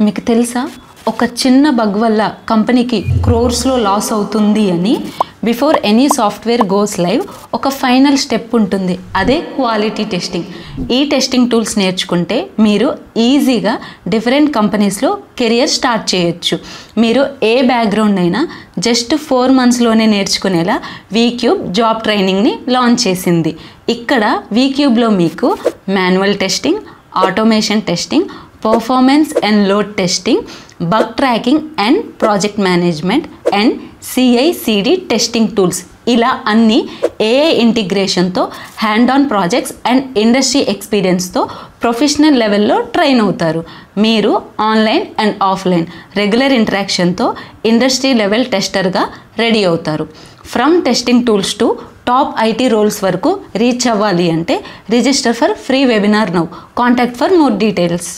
మీకు తెలుసా, ఒక చిన్న బగ్ వల్ల కంపెనీకి క్రోర్స్లో లాస్ అవుతుంది అని. Before any software goes live ఒక ఫైనల్ స్టెప్ ఉంటుంది, అదే క్వాలిటీ టెస్టింగ్. ఈ టెస్టింగ్ టూల్స్ నేర్చుకుంటే మీరు ఈజీగా డిఫరెంట్ కంపెనీస్లో కెరియర్ స్టార్ట్ చేయొచ్చు. మీరు ఏ బ్యాక్గ్రౌండ్ అయినా జస్ట్ 4 monthsలోనే నేర్చుకునేలా వీక్యూబ్ జాబ్ ట్రైనింగ్ని లాంచ్ చేసింది. ఇక్కడ వీక్యూబ్లో మీకు manual testing, automation testing, performance and load testing, bug tracking and project management and CI/CD testing tools, ఇలా అన్ని AI ఇంటిగ్రేషన్తో hand on projects and industry ఎక్స్పీరియన్స్తో ప్రొఫెషనల్ లెవెల్లో ట్రైన్ అవుతారు. మీరు ఆన్లైన్ అండ్ ఆఫ్లైన్ రెగ్యులర్ ఇంటరాక్షన్తో ఇండస్ట్రీ లెవెల్ టెస్టర్గా ready అవుతారు. From testing tools to top IT roles వరకు రీచ్ అవ్వాలి అంటే register for free webinar now. Contact for more details.